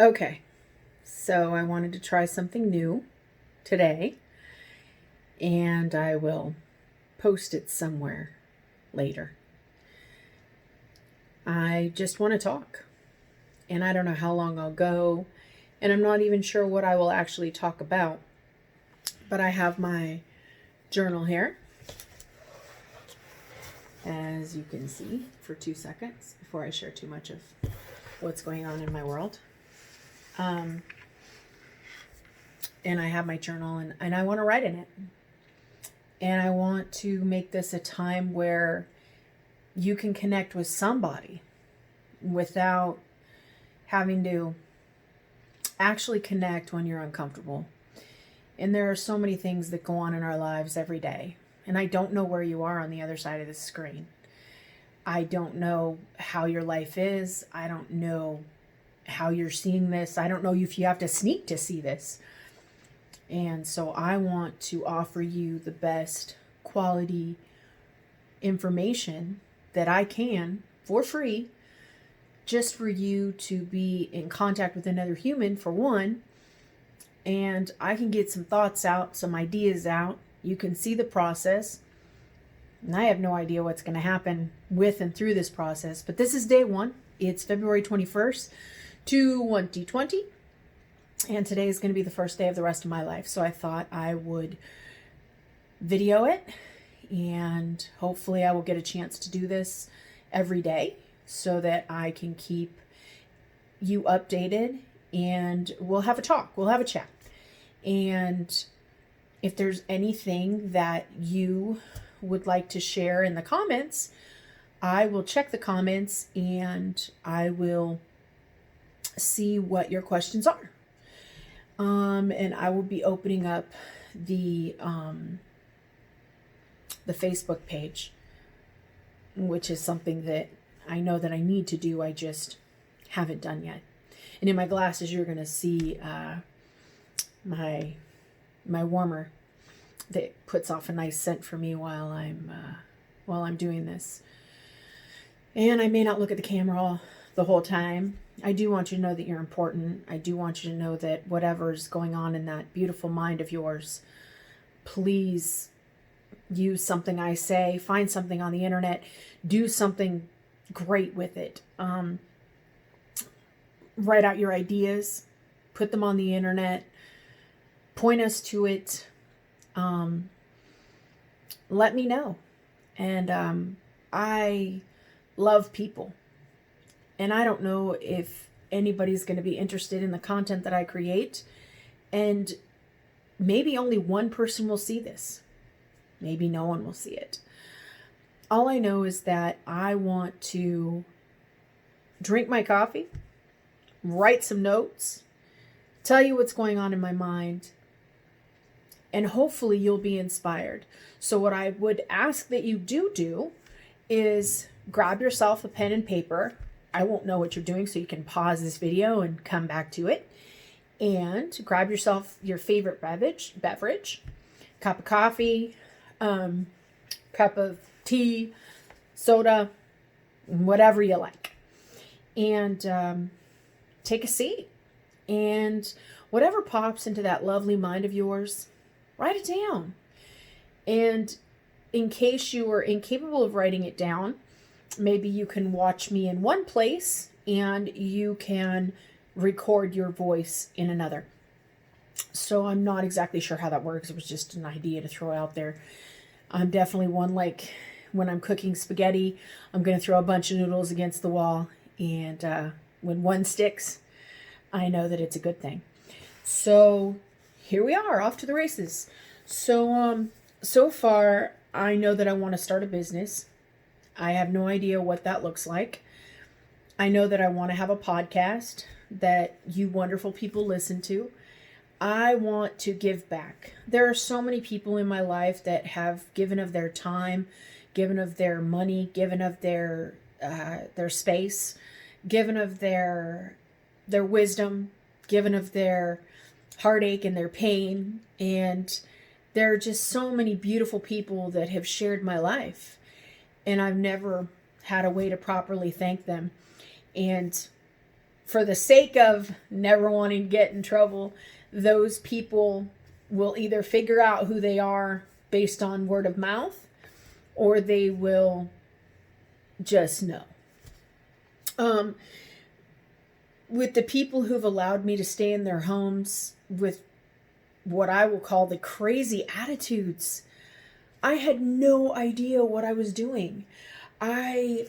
Okay, so I wanted to try something new today, and I will post it somewhere later. I just want to talk, and I don't know how long I'll go, and I'm not even sure what I will actually talk about. But I have my journal here, as you can see, for 2 seconds before I share too much of what's going on in my world. And I have my journal, and I want to write in it. And I want to make this a time where you can connect with somebody without having to actually connect when you're uncomfortable. And there are so many things that go on in our lives every day. And I don't know where you are on the other side of the screen. I don't know how your life is. I don't know how you're seeing this. I don't know if you have to sneak to see this. And so I want to offer you the best quality information that I can for free, just for you to be in contact with another human, for one, and I can get some thoughts out, some ideas out. You can see the process, and I have no idea what's going to happen with and through this process, but this is day one. It's February 21st, 2020. And today is going to be the first day of the rest of my life. So I thought I would video it, and hopefully I will get a chance to do this every day so that I can keep you updated, and we'll have a talk. We'll have a chat. And if there's anything that you would like to share in the comments, I will check the comments and I will see what your questions are. And I will be opening up the Facebook page, which is something that I know that I need to do. I just haven't done yet. And in my glasses, you're going to see my warmer that puts off a nice scent for me while I'm doing this. And I may not look at the camera the whole time. I do want you to know that you're important. I do want you to know that whatever's going on in that beautiful mind of yours, please use something I say, find something on the internet, do something great with it. Write out your ideas, put them on the internet, point us to it. Let me know. And I love people. And I don't know if anybody's going to be interested in the content that I create. And maybe only one person will see this. Maybe no one will see it. All I know is that I want to drink my coffee, write some notes, tell you what's going on in my mind, and hopefully you'll be inspired. So what I would ask that you do is grab yourself a pen and paper. I won't know what you're doing, so you can pause this video and come back to it. And grab yourself your favorite beverage, cup of coffee, cup of tea, soda, whatever you like. And take a seat. And whatever pops into that lovely mind of yours, write it down. And in case you are incapable of writing it down, maybe you can watch me in one place and you can record your voice in another. So I'm not exactly sure how that works. It was just an idea to throw out there. I'm definitely one, like when I'm cooking spaghetti, I'm going to throw a bunch of noodles against the wall. And when one sticks, I know that it's a good thing. So here we are, off to the races. So far, I know that I want to start a business. I have no idea what that looks like. I know that I want to have a podcast that you wonderful people listen to. I want to give back. There are so many people in my life that have given of their time, given of their money, given of their space, given of their wisdom, given of their heartache and their pain. And there are just so many beautiful people that have shared my life. And I've never had a way to properly thank them. And for the sake of never wanting to get in trouble, those people will either figure out who they are based on word of mouth, or they will just know. With the people who've allowed me to stay in their homes with what I will call the crazy attitudes, I had no idea what I was doing. I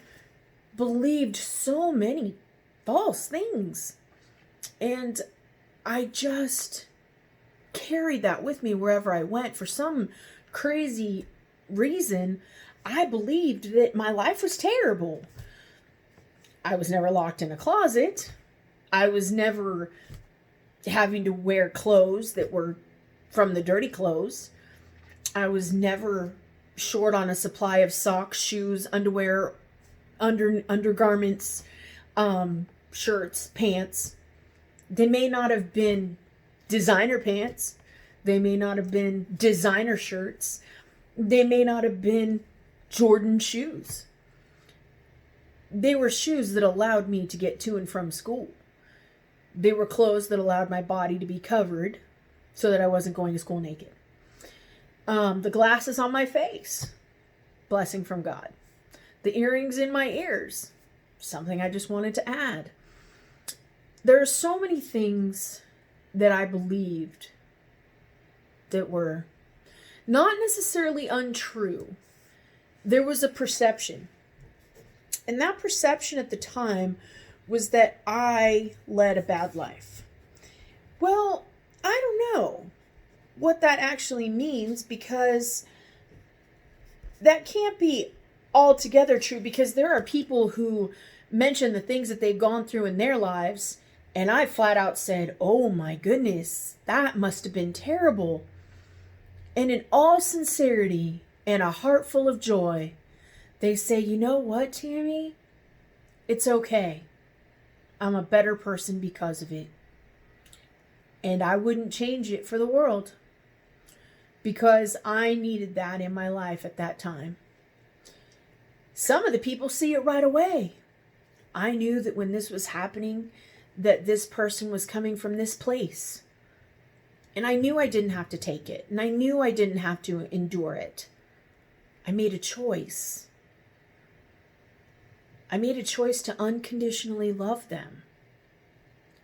believed so many false things, and I just carried that with me wherever I went. For some crazy reason, I believed that my life was terrible. I was never locked in a closet. I was never having to wear clothes that were from the dirty clothes. I was never short on a supply of socks, shoes, underwear, undergarments, shirts, pants. They may not have been designer pants. They may not have been designer shirts. They may not have been Jordan shoes. They were shoes that allowed me to get to and from school. They were clothes that allowed my body to be covered so that I wasn't going to school naked. The glasses on my face, blessing from God. The earrings in my ears, something I just wanted to add. There are so many things that I believed that were not necessarily untrue. There was a perception. And that perception at the time was that I led a bad life. Well, I don't know what that actually means, because that can't be altogether true, because there are people who mention the things that they've gone through in their lives, and I flat out said, oh my goodness, that must have been terrible. And in all sincerity and a heart full of joy, they say, you know what, Tammy? It's okay. I'm a better person because of it. And I wouldn't change it for the world, because I needed that in my life at that time. Some of the people see it right away. I knew that when this was happening, that this person was coming from this place. And I knew I didn't have to take it. And I knew I didn't have to endure it. I made a choice. I made a choice to unconditionally love them.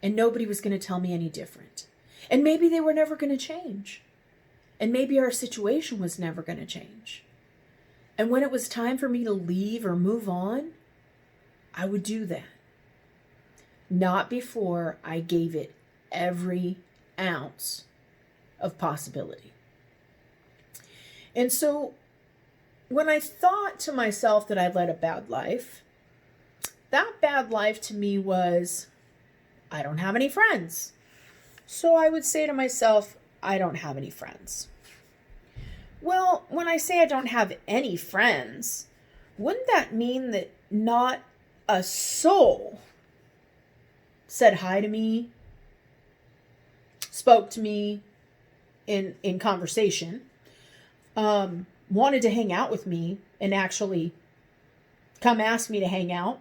And nobody was going to tell me any different. And maybe they were never going to change. And maybe our situation was never going to change. And when it was time for me to leave or move on, I would do that. Not before I gave it every ounce of possibility. And so when I thought to myself that I'd led a bad life, that bad life to me was, I don't have any friends. So I would say to myself, I don't have any friends. Well, when I say I don't have any friends, wouldn't that mean that not a soul said hi to me, spoke to me in conversation, wanted to hang out with me and actually come ask me to hang out?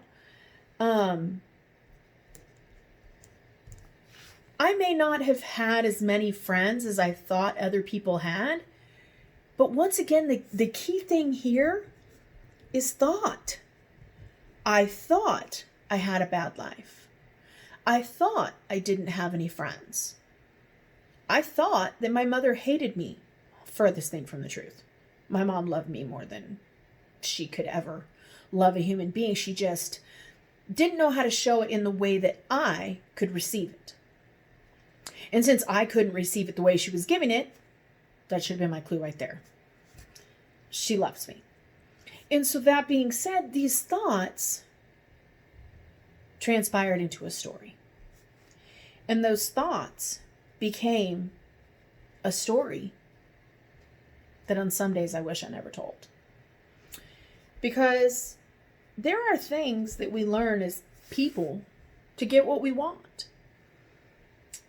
I may not have had as many friends as I thought other people had. But once again, the key thing here is thought. I thought I had a bad life. I thought I didn't have any friends. I thought that my mother hated me. Furthest thing from the truth. My mom loved me more than she could ever love a human being. She just didn't know how to show it in the way that I could receive it. And since I couldn't receive it the way she was giving it, that should have been my clue right there. She loves me. And so that being said, these thoughts transpired into a story. And those thoughts became a story that on some days I wish I never told. Because there are things that we learn as people to get what we want.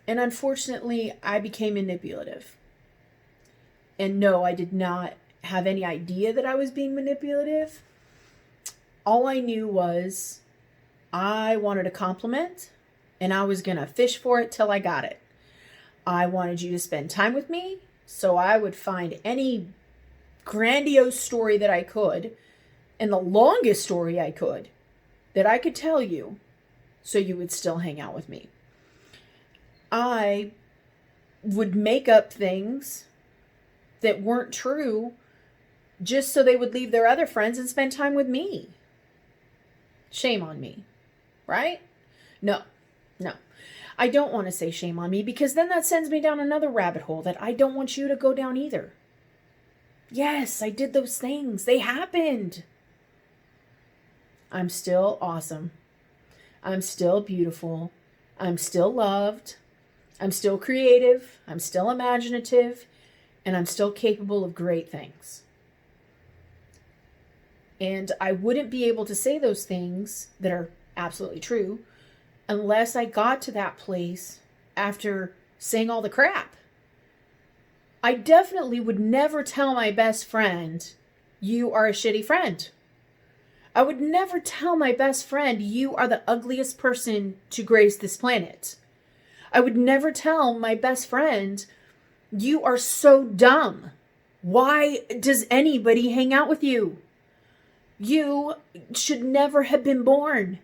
And unfortunately, I became manipulative. And no, I did not have any idea that I was being manipulative. All I knew was I wanted a compliment and I was going to fish for it till I got it. I wanted you to spend time with me, so I would find any grandiose story that I could and the longest story I could that I could tell you so you would still hang out with me. I would make up things that weren't true just so they would leave their other friends and spend time with me. Shame on me, right? No. I don't want to say shame on me, because then that sends me down another rabbit hole that I don't want you to go down either. Yes, I did those things. They happened. I'm still awesome. I'm still beautiful. I'm still loved. I'm still creative. I'm still imaginative. And I'm still capable of great things. And I wouldn't be able to say those things that are absolutely true unless I got to that place after saying all the crap. I definitely would never tell my best friend, you are a shitty friend. I would never tell my best friend, you are the ugliest person to grace this planet. I would never tell my best friend, you are so dumb. Why does anybody hang out with you? You should never have been born.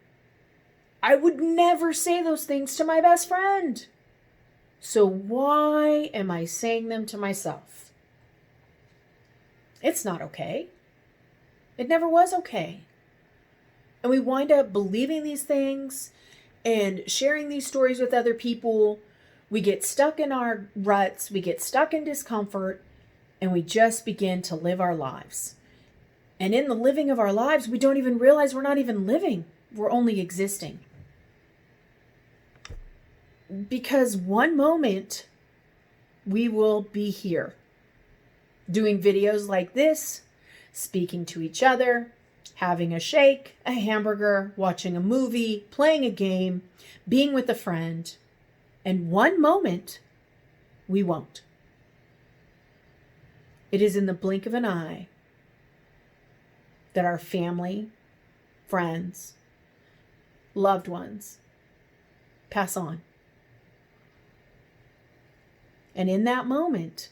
I would never say those things to my best friend. So why am I saying them to myself? It's not okay. It never was okay. And we wind up believing these things and sharing these stories with other people. We get stuck in our ruts. We get stuck in discomfort. And we just begin to live our lives. And in the living of our lives, we don't even realize we're not even living. We're only existing. Because one moment we will be here doing videos like this, speaking to each other, having a shake, a hamburger, watching a movie, playing a game, being with a friend. And one moment we won't. It is in the blink of an eye that our family, friends, loved ones pass on. And in that moment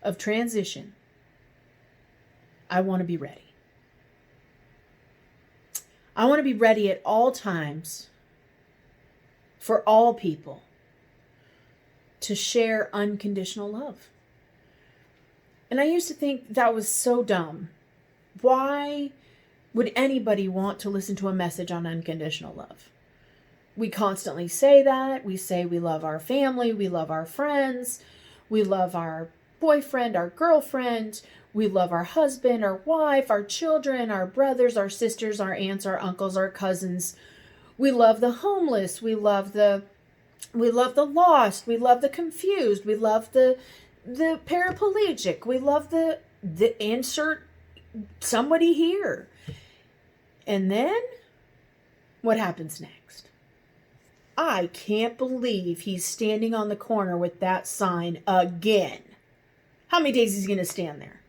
of transition, I want to be ready. I want to be ready at all times for all people to share unconditional love. And I used to think that was so dumb. Why would anybody want to listen to a message on unconditional love? We constantly say that. We say we love our family, we love our friends, we love our boyfriend, our girlfriend, we love our husband, our wife, our children, our brothers, our sisters, our aunts, our uncles, our cousins. We love the homeless, we love the lost, we love the confused, we love the paraplegic, we love the insert somebody here. And then what happens next? I can't believe he's standing on the corner with that sign again. How many days is he going to stand there?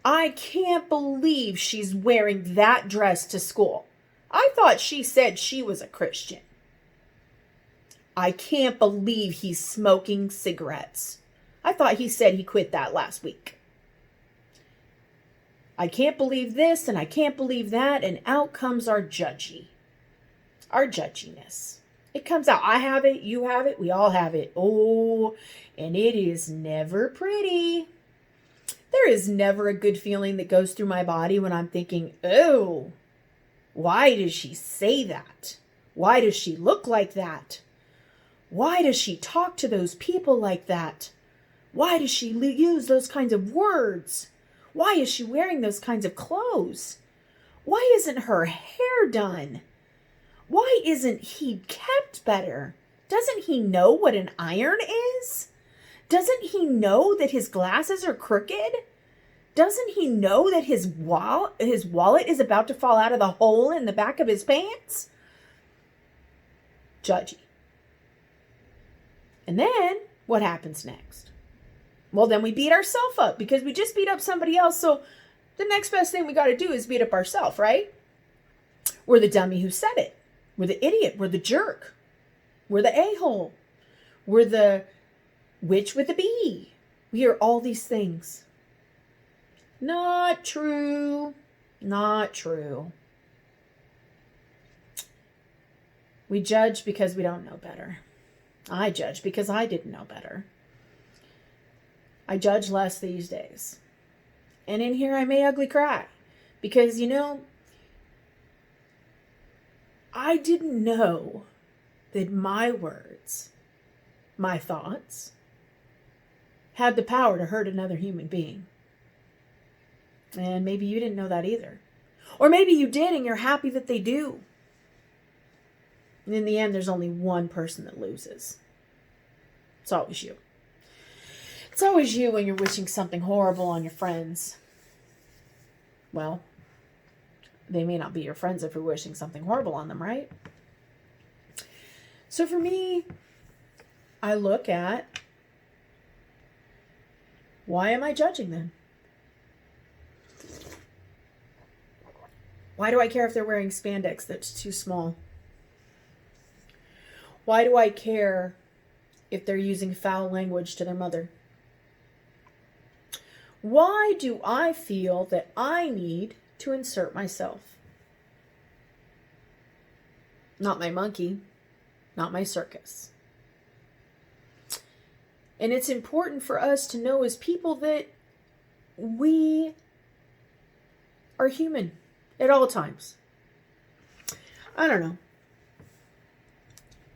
I can't believe she's wearing that dress to school. I thought she said she was a Christian. I can't believe he's smoking cigarettes. I thought he said he quit that last week. I can't believe this and I can't believe that, and out comes our judginess. It comes out. I have it, you have it, we all have it. Oh, and it is never pretty. There is never a good feeling that goes through my body when I'm thinking, oh, why does she say that? Why does she look like that? Why does she talk to those people like that? Why does she use those kinds of words? Why is she wearing those kinds of clothes? Why isn't her hair done? Why isn't he kept better? Doesn't he know what an iron is? Doesn't he know that his glasses are crooked? Doesn't he know that his wallet is about to fall out of the hole in the back of his pants? Judgy. And then what happens next? Well, then we beat ourselves up because we just beat up somebody else. So the next best thing we got to do is beat up ourselves, right? We're the dummy who said it. We're the idiot. We're the jerk. We're the a-hole. We're the witch with a bee. We are all these things. Not true. Not true. We judge because we don't know better. I judge because I didn't know better. I judge less these days. And in here I may ugly cry. Because, I didn't know that my words, my thoughts, had the power to hurt another human being. And maybe you didn't know that either. Or maybe you did and you're happy that they do. And in the end, there's only one person that loses. It's always you. It's always you when you're wishing something horrible on your friends. Well, they may not be your friends if you're wishing something horrible on them, right? So for me, I look at, why am I judging them? Why do I care if they're wearing spandex that's too small? Why do I care if they're using foul language to their mother? Why do I feel that I need to insert myself? Not my monkey, not my circus. And it's important for us to know as people that we are human at all times. I don't know.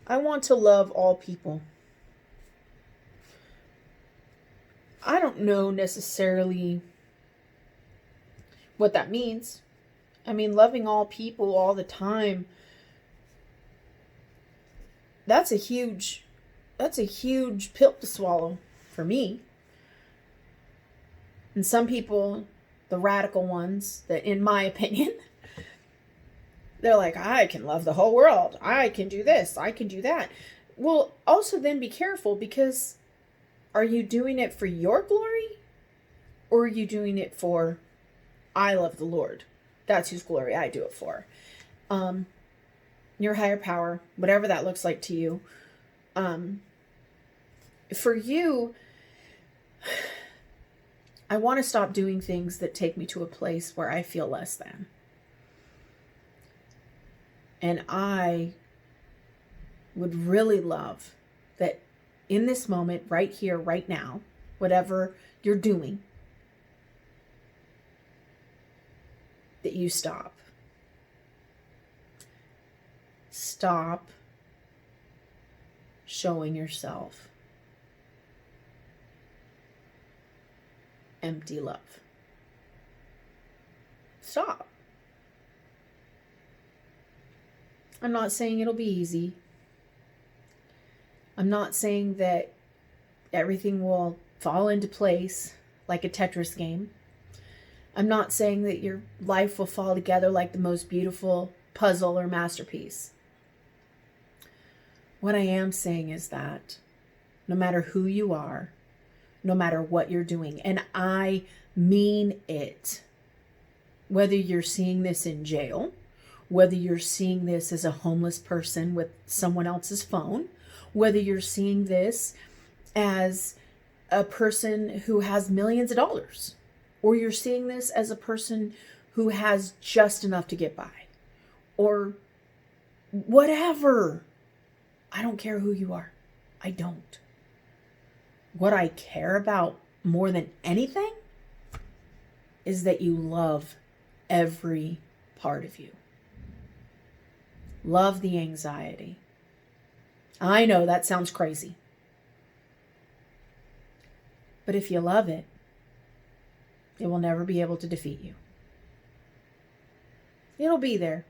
I want to love all people. I don't know necessarily what that means. I mean, loving all people all the time, that's a huge pill to swallow for me. And some people, the radical ones, that in my opinion, they're like, I can love the whole world. I can do this. I can do that. Well, also then be careful, because are you doing it for your glory? Or are you doing it for, I love the Lord. That's whose glory I do it for. Your higher power, whatever that looks like to you. For you, I want to stop doing things that take me to a place where I feel less than. And I would really love that in this moment, right here, right now, whatever you're doing, that you stop. Stop showing yourself empty love. Stop. I'm not saying it'll be easy. I'm not saying that everything will fall into place like a Tetris game. I'm not saying that your life will fall together like the most beautiful puzzle or masterpiece. What I am saying is that no matter who you are, no matter what you're doing, and I mean it, whether you're seeing this in jail, whether you're seeing this as a homeless person with someone else's phone, whether you're seeing this as a person who has millions of dollars, or you're seeing this as a person who has just enough to get by, or whatever. I don't care who you are. I don't. What I care about more than anything is that you love every part of you. Love the anxiety. I know that sounds crazy. But if you love it, it will never be able to defeat you. It'll be there.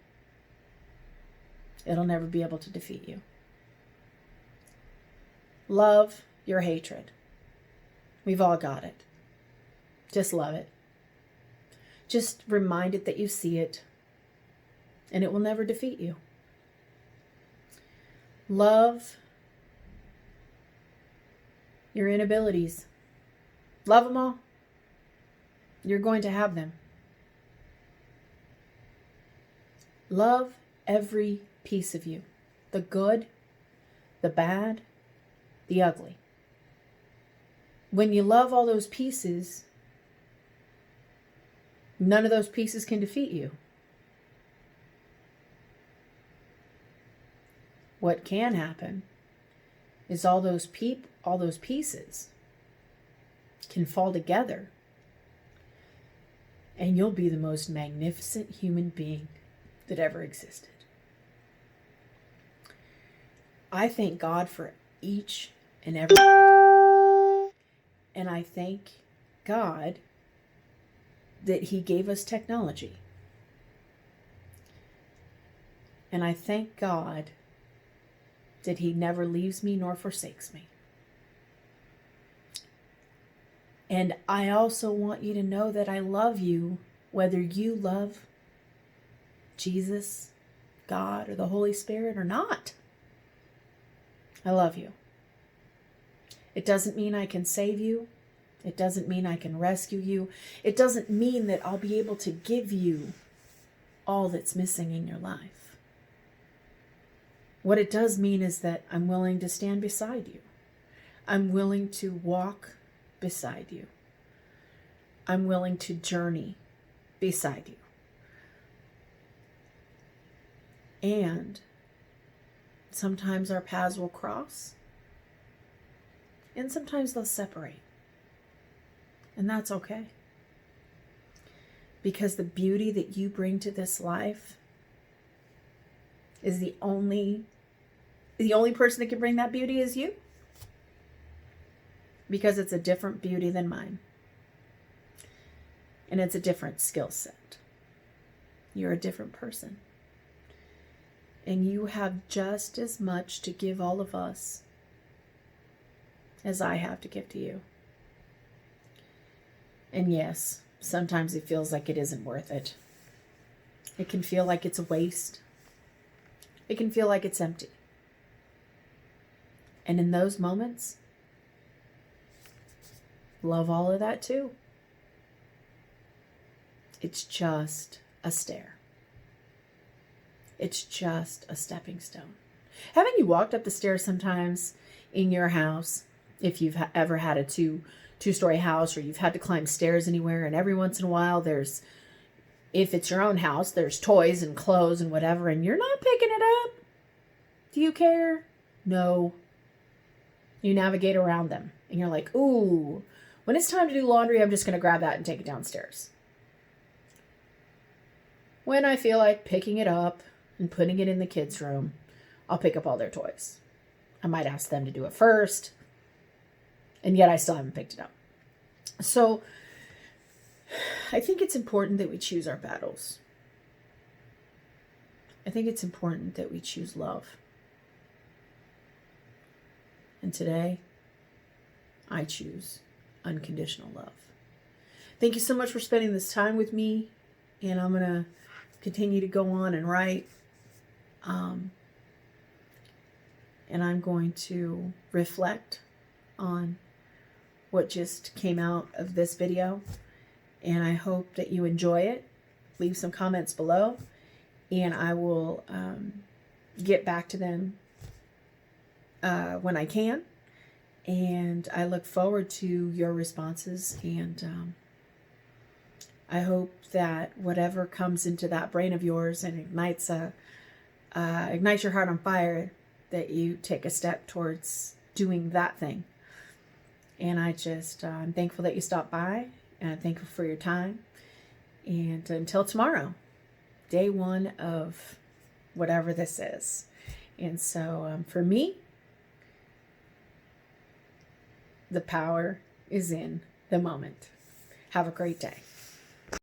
It'll never be able to defeat you. Love your hatred. We've all got it. Just love it. Just remind it that you see it, and it will never defeat you. Love your inabilities. Love them all. You're going to have them. Love every piece of you. The good, the bad, the ugly. When you love all those pieces, none of those pieces can defeat you. What can happen is all those pieces can fall together, and you'll be the most magnificent human being that ever existed. I thank God for each and every, and I thank God that He gave us technology. And I thank God that He never leaves me nor forsakes me. And I also want you to know that I love you, whether you love Jesus, God, or the Holy Spirit or not. I love you. It doesn't mean I can save you. It doesn't mean I can rescue you. It doesn't mean that I'll be able to give you all that's missing in your life. What it does mean is that I'm willing to stand beside you. I'm willing to walk beside you. I'm willing to journey beside you. And sometimes our paths will cross, and sometimes they'll separate. And that's okay. Because the beauty that you bring to this life is the only person that can bring that beauty is you. Because it's a different beauty than mine. And it's a different skill set. You're a different person. And you have just as much to give all of us as I have to give to you. And yes, sometimes it feels like it isn't worth it. It can feel like it's a waste. It can feel like it's empty. And in those moments, love all of that too. It's just a stair. It's just a stepping stone. Haven't you walked up the stairs sometimes in your house, if you've ever had a two-story house, or you've had to climb stairs anywhere, and every once in a while there's, if it's your own house, there's toys and clothes and whatever, and you're not picking it up? Do you care? No. You navigate around them, and you're like, ooh, when it's time to do laundry, I'm just going to grab that and take it downstairs. When I feel like picking it up and putting it in the kids' room, I'll pick up all their toys. I might ask them to do it first, and yet I still haven't picked it up. So I think it's important that we choose our battles. I think it's important that we choose love. And today, I choose unconditional love. Thank you so much for spending this time with me, and I'm going to continue to go on and write. And I'm going to reflect on what just came out of this video. And I hope that you enjoy it. Leave some comments below, and I will get back to them when I can. And I look forward to your responses. And I hope that whatever comes into that brain of yours and ignites your heart on fire, that you take a step towards doing that thing. And I'm thankful that you stopped by, and I'm thankful for your time. And until tomorrow, day 1 of whatever this is. And so for me, the power is in the moment. Have a great day.